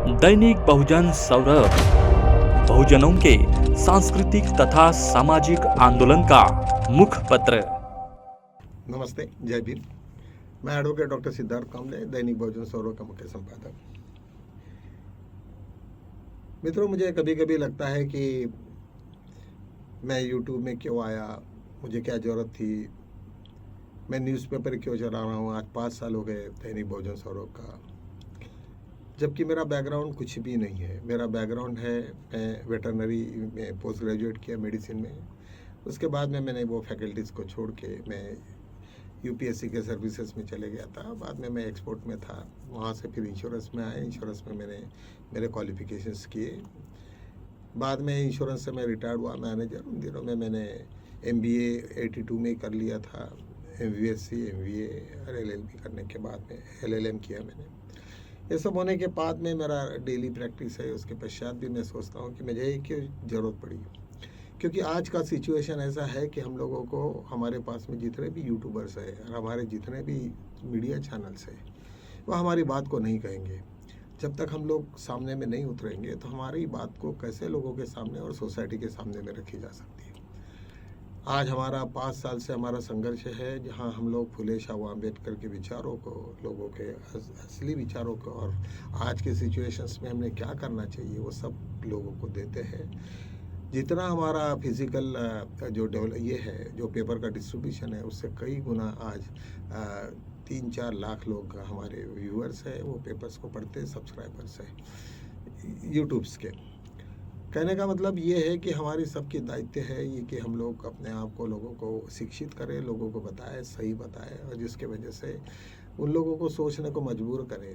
दैनिक बहुजन सौरभ, बहुजनों के सांस्कृतिक तथा सामाजिक आंदोलन का मुख्य पत्र। नमस्ते, जय भीम। मैं एडवोकेट डॉक्टर सिद्धार्थ कामले, दैनिक बहुजन सौरभ का मुख्य संपादक। मित्रों, मुझे कभी कभी लगता है कि मैं यूट्यूब में क्यों आया, मुझे क्या ज़रूरत थी, मैं न्यूज़पेपर क्यों चला रहा हूँ। आज 5 साल हो गए दैनिक बहुजन सौरभ का, जबकि मेरा बैकग्राउंड कुछ भी नहीं है। मेरा बैकग्राउंड है, मैं वेटरनरी में पोस्ट ग्रेजुएट किया मेडिसिन में। उसके बाद में मैंने वो फैकल्टीज़ को छोड़ के मैं यूपीएससी के सर्विसेज में चले गया था। बाद में मैं एक्सपोर्ट में था, वहाँ से फिर इंश्योरेंस में आया। इंश्योरेंस में मैंने मेरे क्वालिफिकेशंस किए। बाद में इंश्योरेंस से मैं रिटायर्ड हुआ मैनेजर। उन दिनों में मैंने MBA 82 में कर लिया था, MBSc, MBA और LLB करने के बाद में LLM किया मैंने। ये सब होने के बाद में मेरा डेली प्रैक्टिस है। उसके पश्चात भी मैं सोचता हूँ कि मुझे क्यों ज़रूरत पड़ी, क्योंकि आज का सिचुएशन ऐसा है कि हम लोगों को, हमारे पास में जितने भी यूट्यूबर्स हैं और हमारे जितने भी मीडिया चैनल्स हैं, वह हमारी बात को नहीं कहेंगे। जब तक हम लोग सामने में नहीं उतरेंगे तो हमारी बात को कैसे लोगों के सामने और सोसाइटी के सामने में रखी जा सकती है। आज हमारा 5 साल से हमारा संघर्ष है, जहां हम लोग फुले शाह अम्बेडकर के विचारों को, लोगों के असली विचारों को और आज के सिचुएशंस में हमने क्या करना चाहिए वो सब लोगों को देते हैं। जितना हमारा फिजिकल जो ये है, जो पेपर का डिस्ट्रीब्यूशन है, उससे कई गुना आज 3-4 लाख लोग हमारे व्यूअर्स हैं, वो पेपर्स को पढ़ते, सब्सक्राइबर्स हैं यूट्यूब्स के। कहने का मतलब ये है कि हमारी सबकी दायित्व है ये कि हम लोग अपने आप को, लोगों को शिक्षित करें, लोगों को बताएं, सही बताएं, और जिसके वजह से उन लोगों को सोचने को मजबूर करें।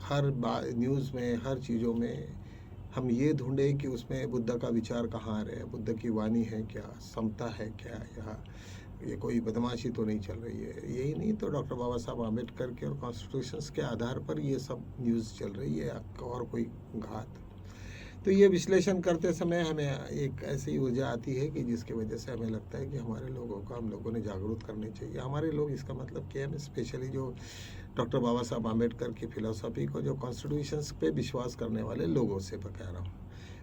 हर न्यूज़ में, हर चीज़ों में हम ये ढूंढें कि उसमें बुद्ध का विचार कहाँ रहे, बुद्ध की वाणी है क्या, समता है क्या, या ये कोई बदमाशी तो नहीं चल रही है। यही नहीं तो डॉक्टर बाबा साहब आम्बेडकर के और कॉन्स्टिट्यूशंस के आधार पर ये सब न्यूज़ चल रही है, और कोई घात। तो ये विश्लेषण करते समय हमें एक ऐसी ऊर्जा आती है कि जिसकी वजह से हमें लगता है कि हमारे लोगों को, हम लोगों ने जागरूक करने चाहिए। हमारे लोग, इसका मतलब क्या है, स्पेशली जो डॉक्टर बाबा साहब आम्बेडकर की फिलॉसफी को, जो कॉन्स्टिट्यूशंस पे विश्वास करने वाले लोगों से कह रहा हूँ।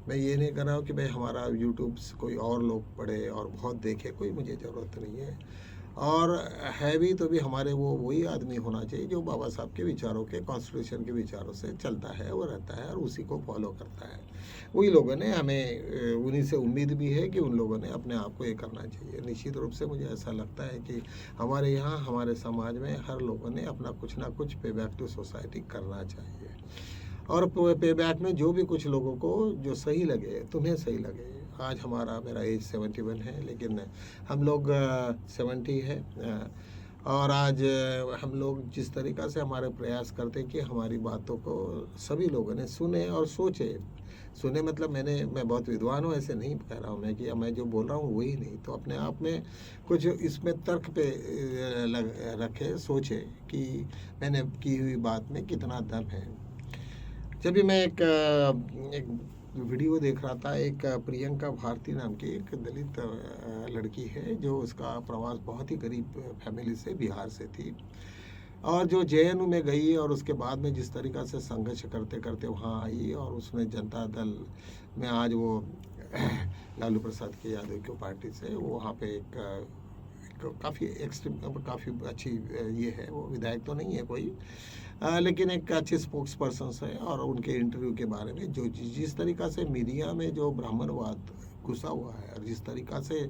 मैं ये नहीं कर रहा हूँ कि भाई हमारा यूट्यूब कोई और लोग पढ़े और बहुत देखे, कोई मुझे ज़रूरत नहीं है। और है भी तो भी हमारे वही आदमी होना चाहिए जो बाबा साहब के विचारों के, कॉन्स्टिट्यूशन के विचारों से चलता है, वो रहता है और उसी को फॉलो करता है। वही लोगों ने हमें, उन्हीं से उम्मीद भी है कि उन लोगों ने अपने आप को ये करना चाहिए। निश्चित रूप से मुझे ऐसा लगता है कि हमारे यहाँ, हमारे समाज में हर लोगों ने अपना कुछ ना कुछ पे बैक टू सोसाइटी करना चाहिए। और पे बैक में जो भी कुछ लोगों को जो सही लगे, तुम्हें सही लगे। आज मेरा एज 71 है, लेकिन हम लोग 70 है। और आज हम लोग जिस तरीक़ा से हमारे प्रयास करते कि हमारी बातों को सभी लोगों ने सुने और सोचे। सुने मतलब मैं बहुत विद्वान हूँ, ऐसे नहीं कह रहा हूँ मैं कि मैं जो बोल रहा हूँ वही नहीं, तो अपने आप में कुछ इसमें तर्क पे रखे, सोचे कि मैंने की हुई बात में कितना दम है। जब भी मैं एक वीडियो देख रहा था, एक प्रियंका भारती नाम की एक दलित लड़की है, जो उसका प्रवास बहुत ही गरीब फैमिली से, बिहार से थी, और जो JNU में गई और उसके बाद में जिस तरीक़ा से संघर्ष करते करते वहाँ आई, और उसने जनता दल में, आज वो लालू प्रसाद के यादव की पार्टी से, वो वहाँ पे एक काफ़ी एक्सट्रीम, काफ़ी अच्छी ये है, वो विधायक तो नहीं है कोई, लेकिन एक अच्छे स्पोक्स पर्सन है। और उनके इंटरव्यू के बारे में जो जिस तरीक़ा से मीडिया में जो ब्राह्मणवाद घुसा हुआ है, और जिस तरीक़ा से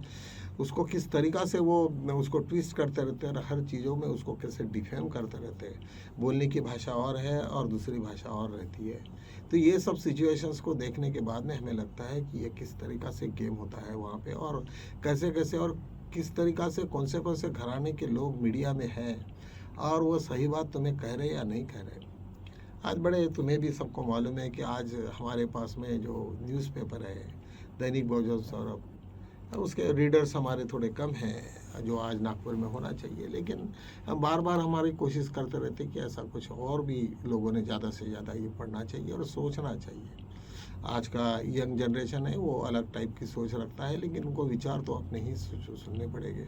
उसको, किस तरीक़ा से वो उसको ट्विस्ट करते रहते हैं, और हर चीज़ों में उसको कैसे डिफेम करते रहते हैं। बोलने की भाषा और है और दूसरी भाषा और रहती है। तो ये सब सिचुएशंस को देखने के बाद में हमें लगता है कि ये किस तरीक़ा से गेम होता है वहाँ पे, और कैसे कैसे और किस तरीक़ा से कौन से घराने के लोग मीडिया में हैं, और वो सही बात तुम्हें कह रहे या नहीं कह रहे। आज बड़े, तुम्हें भी सबको मालूम है कि आज हमारे पास में जो न्यूज़पेपर है दैनिक बहुजन सौरभ, उसके रीडर्स हमारे थोड़े कम हैं, जो आज नागपुर में होना चाहिए। लेकिन हम बार बार हमारी कोशिश करते रहते कि ऐसा कुछ और भी लोगों ने ज़्यादा से ज़्यादा ये पढ़ना चाहिए और सोचना चाहिए। आज का यंग जनरेशन है, वो अलग टाइप की सोच रखता है, लेकिन उनको विचार तो अपने ही सुनने पड़ेंगे।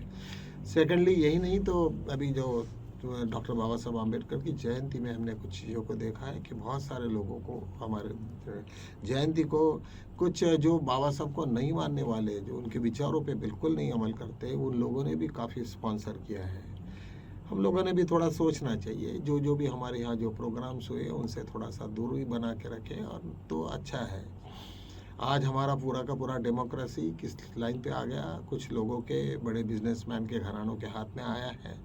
सेकेंडली, यही नहीं तो अभी जो तो डॉक्टर बाबा साहब आम्बेडकर की जयंती में हमने कुछ चीज़ों को देखा है कि बहुत सारे लोगों को हमारे जयंती को कुछ जो बाबा साहब को नहीं मानने वाले, जो उनके विचारों पे बिल्कुल नहीं अमल करते, उन लोगों ने भी काफ़ी स्पॉन्सर किया है। हम लोगों ने भी थोड़ा सोचना चाहिए, जो जो भी हमारे यहाँ जो प्रोग्राम्स हुए उनसे थोड़ा सा दूरी बना के रखें, और तो अच्छा है। आज हमारा पूरा का पूरा डेमोक्रेसी किस लाइन पे आ गया, कुछ लोगों के, बड़े बिजनेसमैन के घरानों के हाथ में आया है,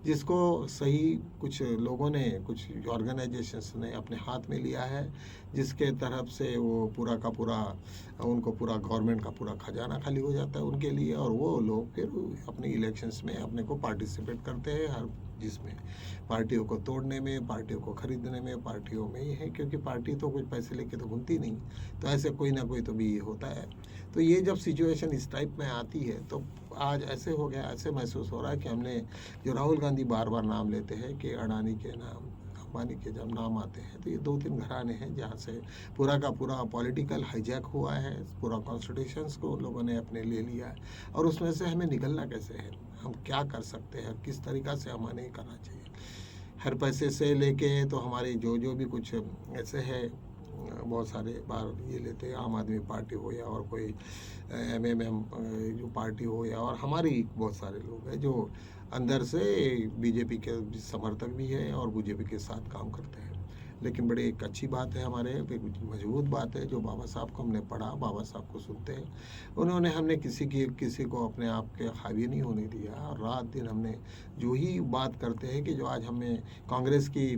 जिसको सही कुछ लोगों ने, कुछ ऑर्गेनाइजेशंस ने अपने हाथ में लिया है, जिसके तरफ से वो पूरा का पूरा, उनको पूरा गवर्नमेंट का पूरा खजाना खाली हो जाता है उनके लिए, और वो लोग फिर अपने इलेक्शंस में अपने को पार्टिसिपेट करते हैं, हर जिसमें पार्टियों को तोड़ने में, पार्टियों को खरीदने में, पार्टियों में ही है, क्योंकि पार्टी तो कुछ पैसे लेके तो घूमती नहीं, तो ऐसे कोई ना कोई तो भी ये होता है। तो ये जब सिचुएशन इस टाइप में आती है, तो आज ऐसे हो गया, ऐसे महसूस हो रहा है कि हमने, जो राहुल गांधी बार बार नाम लेते हैं कि अडानी के नाम, अंबानी के जब नाम आते हैं, तो ये 2-3 घराने हैं जहाँ से पूरा का पूरा पॉलिटिकल हाईजैक हुआ है, पूरा कॉन्स्टिट्यूशंस को उन लोगों ने अपने ले लिया है, और उसमें से हमें निकलना कैसे है, हम क्या कर सकते हैं, किस तरीक़ा से हमें नहीं करना चाहिए। हर पैसे से लेके तो हमारी जो जो भी कुछ ऐसे है, बहुत सारे बार ये लेते हैं, आम आदमी पार्टी हो या और कोई MMM जो पार्टी हो, या और हमारी बहुत सारे लोग हैं जो अंदर से बीजेपी के समर्थक भी हैं और बीजेपी के साथ काम करते हैं। लेकिन बड़ी एक अच्छी बात है, हमारे एक मजबूत बात है, जो बाबा साहब को हमने पढ़ा, बाबा साहब को सुनते हैं, उन्होंने हमने किसी को अपने आप के हावी नहीं होने दिया, और रात दिन हमने जो ही बात करते हैं कि जो आज हमें कांग्रेस की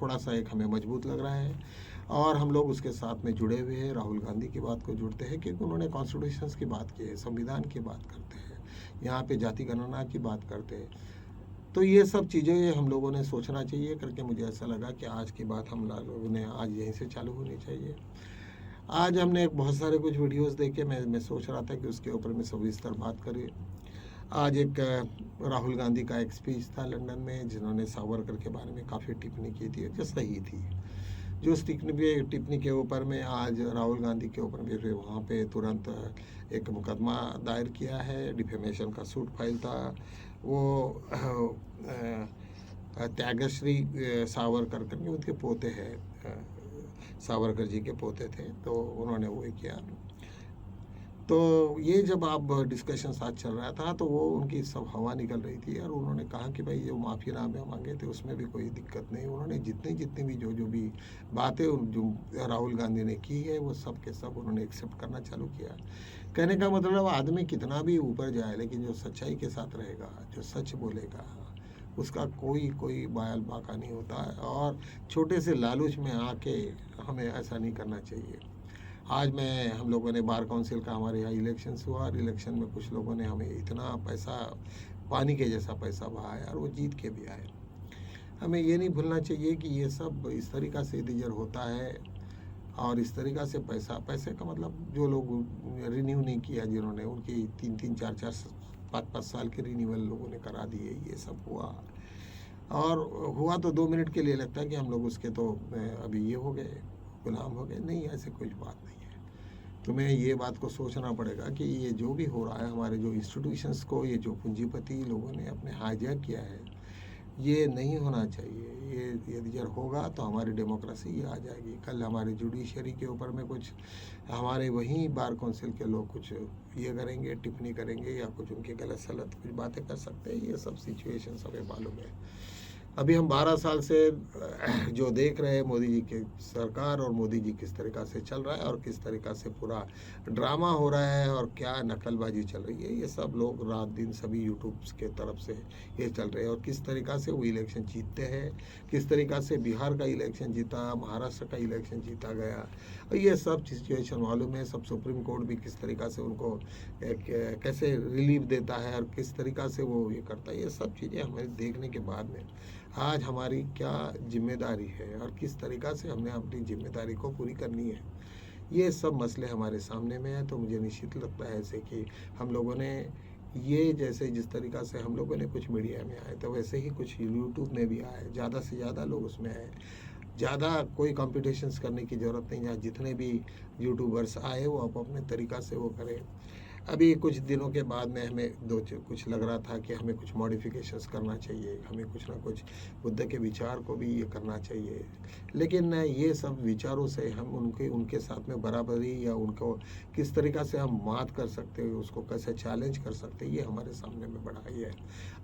थोड़ा सा एक हमें मजबूत लग रहा है, और हम लोग उसके साथ में जुड़े हुए हैं, राहुल गांधी की बात को जुड़ते हैं, क्योंकि उन्होंने कॉन्स्टिट्यूशंस की बात की है, संविधान की बात करते हैं, यहाँ पे जाति गणना की बात करते हैं। तो ये सब चीज़ें हम लोगों ने सोचना चाहिए करके मुझे ऐसा लगा कि आज की बात हम लोगों ने आज यहीं से चालू होनी चाहिए। आज हमने बहुत सारे कुछ वीडियोस देखे, मैं सोच रहा था कि उसके ऊपर में सविस्तर बात करें। आज एक राहुल गांधी का एक स्पीच था लंदन में, जिन्होंने सावरकर के बारे में काफ़ी टिप्पणी की थी, जो सही थी। जो उस टिप्पणी के ऊपर में आज राहुल गांधी के ऊपर में वहाँ पे तुरंत एक मुकदमा दायर किया है, डिफेमेशन का सूट फाइल था। वो त्यागश्री सावरकर करके उनके पोते हैं, सावरकर जी के पोते थे, तो उन्होंने वो किया। तो ये जब आप डिस्कशन साथ चल रहा था, तो वो उनकी सब हवा निकल रही थी, और उन्होंने कहा कि भाई जो माफ़ीनामे मांगे थे उसमें भी कोई दिक्कत नहीं। उन्होंने जितनी भी जो भी बातें जो राहुल गांधी ने की है, वो सब के सब उन्होंने एक्सेप्ट करना चालू किया। कहने का मतलब, आदमी कितना भी ऊपर जाए, लेकिन जो सच्चाई के साथ रहेगा, जो सच बोलेगा, उसका कोई बाल बाका नहीं होता है, और छोटे से लालच में आके हमें ऐसा नहीं करना चाहिए। आज हम लोगों ने बार काउंसिल का, हमारे यहाँ इलेक्शंस हुआ, और इलेक्शन में कुछ लोगों ने हमें इतना पैसा, पानी के जैसा पैसा बहाया, और वो जीत के भी आए। हमें ये नहीं भूलना चाहिए कि ये सब इस तरीक़ा से इधर होता है, और इस तरीक़ा से पैसे का मतलब, जो लोग रिन्यू नहीं किया, जिन्होंने उनकी 3-3, 4-4, 5-5 साल के रिन्यूअल लोगों ने करा दिए, ये सब हुआ। और हुआ तो 2 मिनट के लिए लगता है कि हम लोग उसके तो अभी ये हो गए, गुलाम हो गए। नहीं, ऐसे कोई बात नहीं है। तुम्हें ये बात को सोचना पड़ेगा कि ये जो भी हो रहा है, हमारे जो इंस्टीट्यूशंस को, ये जो पूंजीपति लोगों ने अपने हाईजैक किया है, ये नहीं होना चाहिए। ये यदि होगा तो हमारी डेमोक्रेसी आ जाएगी। कल हमारी जुडिशरी के ऊपर में कुछ हमारे वहीं बार काउंसिल के लोग कुछ ये करेंगे, टिप्पणी करेंगे, या कुछ उनके गलत सलत कुछ बातें कर सकते हैं। ये सब सिचुएशन हमें मालूम है। अभी हम 12 साल से जो देख रहे हैं, मोदी जी की सरकार और मोदी जी किस तरीक़ा से चल रहा है, और किस तरीक़ा से पूरा ड्रामा हो रहा है, और क्या नकलबाजी चल रही है, ये सब लोग रात दिन सभी यूट्यूब के तरफ से ये चल रहे हैं। और किस तरीक़ा से वो इलेक्शन जीतते हैं, किस तरीक़ा से बिहार का इलेक्शन जीता, महाराष्ट्र का इलेक्शन जीता गया, और ये सब सिचुएशन मालूम है। सब सुप्रीम कोर्ट भी किस तरीक़ा से उनको कैसे रिलीफ देता है, और किस तरीक़ा से वो ये करता है। ये सब चीज़ें हमें देखने के बाद में आज हमारी क्या जिम्मेदारी है, और किस तरीक़ा से हमने अपनी जिम्मेदारी को पूरी करनी है, ये सब मसले हमारे सामने में है। तो मुझे निश्चित लगता है ऐसे कि हम लोगों ने ये, जैसे जिस तरीक़ा से हम लोगों ने कुछ मीडिया में आए, तो वैसे ही कुछ यूट्यूब में भी आए, ज़्यादा से ज़्यादा लोग उसमें आए। ज़्यादा कोई कॉम्पिटिशन्स करने की ज़रूरत नहीं है। जितने भी यूट्यूबर्स आए, वो अपने तरीक़ा से वो करें। अभी कुछ दिनों के बाद में हमें कुछ लग रहा था कि हमें कुछ मॉडिफिकेशंस करना चाहिए, हमें कुछ ना कुछ बुद्ध के विचार को भी ये करना चाहिए। लेकिन ये सब विचारों से हम उनके साथ में बराबरी या उनको किस तरीक़ा से हम मात कर सकते हैं, उसको कैसे चैलेंज कर सकते हैं, ये हमारे सामने में बड़ा ही है।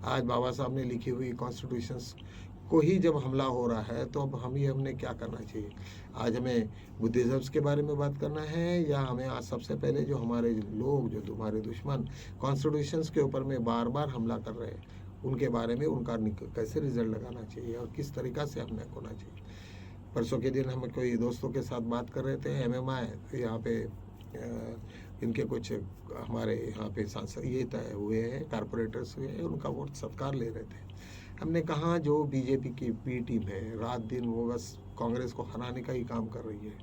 आज बाबा साहब ने लिखी हुई कॉन्स्टिट्यूशंस को ही जब हमला हो रहा है तो अब हमने क्या करना चाहिए? आज हमें बुद्धिज़्म्स के बारे में बात करना है, या हमें आज सबसे पहले जो हमारे लोग, जो तुम्हारे दुश्मन कॉन्स्टिट्यूशंस के ऊपर में बार-बार हमला कर रहे हैं, उनके बारे में उनका कैसे रिजल्ट लगाना चाहिए और किस तरीक़ा से हमें होना चाहिए? परसों के दिन हम कोई दोस्तों के साथ बात कर रहे थे, MMI यहाँ पे इनके कुछ हमारे यहाँ पे सांसद ये तय हुए हैं, कारपोरेटर्स हुए हैं, उनका वोट सत्कार ले रहे थे। हमने कहा जो बीजेपी की बी टीम है, रात दिन वो बस कांग्रेस को हराने का ही काम कर रही है,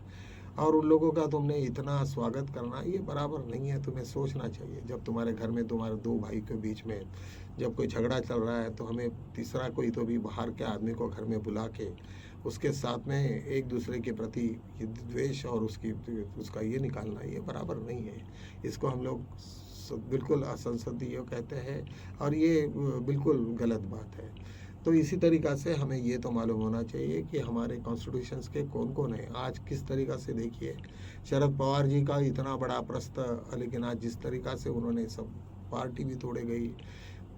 और उन लोगों का तुमने इतना स्वागत करना ये बराबर नहीं है। तुम्हें सोचना चाहिए, जब तुम्हारे घर में तुम्हारे दो भाई के बीच में जब कोई झगड़ा चल रहा है तो हमें तीसरा कोई तो भी बाहर के आदमी को घर में बुला के उसके साथ में एक दूसरे के प्रति द्वेष और उसका ये निकालना, ये बराबर नहीं है। इसको हम लोग बिल्कुल असंसदीय कहते हैं और ये बिल्कुल गलत बात है। तो इसी तरीक़ा से हमें ये तो मालूम होना चाहिए कि हमारे कॉन्स्टिट्यूशंस के कौन-कौन है। आज किस तरीक़ा से देखिए, शरद पवार जी का इतना बड़ा प्रस्ताव, लेकिन आज जिस तरीक़ा से उन्होंने सब पार्टी भी तोड़े गई,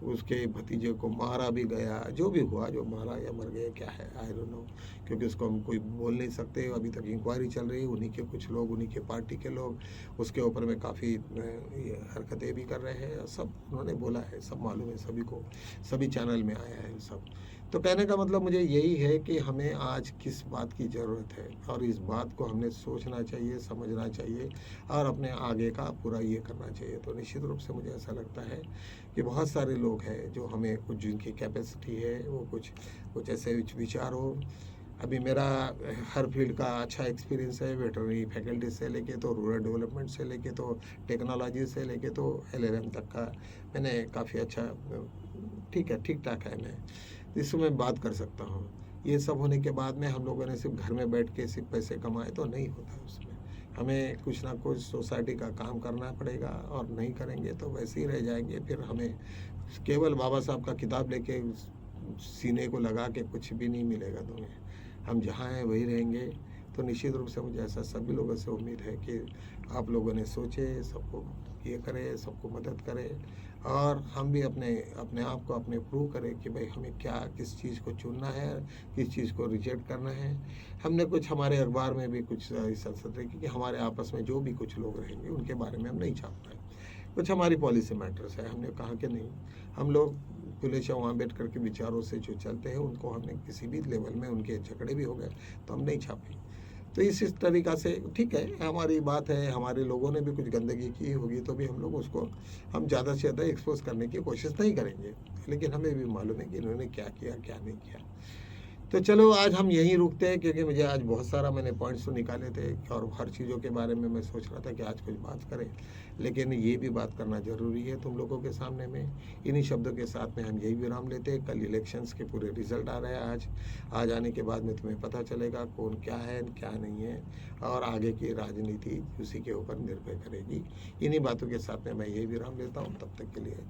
उसके भतीजे को मारा भी गया, जो भी हुआ, जो मारा या मर गया क्या है, आई डोंट नो, क्योंकि उसको हम कोई बोल नहीं सकते। अभी तक इंक्वायरी चल रही है, उन्हीं के कुछ लोग, उन्हीं के पार्टी के लोग उसके ऊपर में काफ़ी हरकतें भी कर रहे हैं। सब उन्होंने बोला है, सब मालूम है सभी को, सभी चैनल में आया है सब। तो कहने का मतलब मुझे यही है कि हमें आज किस बात की ज़रूरत है और इस बात को हमने सोचना चाहिए, समझना चाहिए और अपने आगे का पूरा ये करना चाहिए। तो निश्चित रूप से मुझे ऐसा लगता है कि बहुत सारे लोग हैं जो हमें कुछ जिनकी कैपेसिटी है वो कुछ ऐसे विचार हो। अभी मेरा हर फील्ड का अच्छा एक्सपीरियंस है, वेटरनरी फैकल्टी से लेके तो रूरल डेवलपमेंट से लेके तो टेक्नोलॉजी से लेके तो LLM तक का मैंने काफ़ी अच्छा, ठीक ठाक है मैं, इसमें मैं बात कर सकता हूँ। ये सब होने के बाद में हम लोगों ने सिर्फ घर में बैठ के सिर्फ पैसे कमाए तो नहीं होता। उसमें हमें कुछ ना कुछ सोसाइटी का काम करना पड़ेगा, और नहीं करेंगे तो वैसे ही रह जाएंगे। फिर हमें केवल बाबा साहब का किताब लेके सीने को लगा के कुछ भी नहीं मिलेगा तुम्हें। हम जहाँ हैं वही रहेंगे। तो निश्चित रूप से मुझे ऐसा सभी लोगों से उम्मीद है कि आप लोगों ने सोचे, सबको ये करें, सबको मदद करें, और हम भी अपने आप को अपने प्रूव करें कि भाई हमें क्या, किस चीज़ को चुनना है, किस चीज़ को रिजेक्ट करना है। हमने कुछ हमारे अखबार में भी कुछ संसद रखी कि हमारे आपस में जो भी कुछ लोग रहेंगे उनके बारे में हम नहीं छाप पाए। कुछ हमारी पॉलिसी मैटर्स है, हमने कहा कि नहीं, हम लोग फुले शाह अम्बेडकर के विचारों से जो चलते हैं उनको हमने किसी भी लेवल में, उनके झगड़े भी हो गए तो हम नहीं छापे। तो इस तरीक़ा से ठीक है, हमारी बात है, हमारे लोगों ने भी कुछ गंदगी की होगी तो भी हम लोग उसको हम ज़्यादा से ज़्यादा एक्सपोज करने की कोशिश नहीं करेंगे। लेकिन हमें भी मालूम है कि इन्होंने क्या किया, क्या नहीं किया। तो चलो आज हम यहीं रुकते हैं, क्योंकि मुझे आज बहुत सारा मैंने पॉइंट्स तो निकाले थे और हर चीज़ों के बारे में मैं सोच रहा था कि आज कुछ बात करें, लेकिन ये भी बात करना ज़रूरी है तुम लोगों के सामने में। इन्हीं शब्दों के साथ में हम यही विराम लेते हैं। कल इलेक्शंस के पूरे रिजल्ट आ रहे हैं। आज आने के बाद में तुम्हें पता चलेगा कौन क्या है, क्या नहीं है, और आगे की राजनीति उसी के ऊपर निर्भर करेगी। इन्हीं बातों के साथ में मैं यही विराम लेता हूँ। तब तक के लिए जय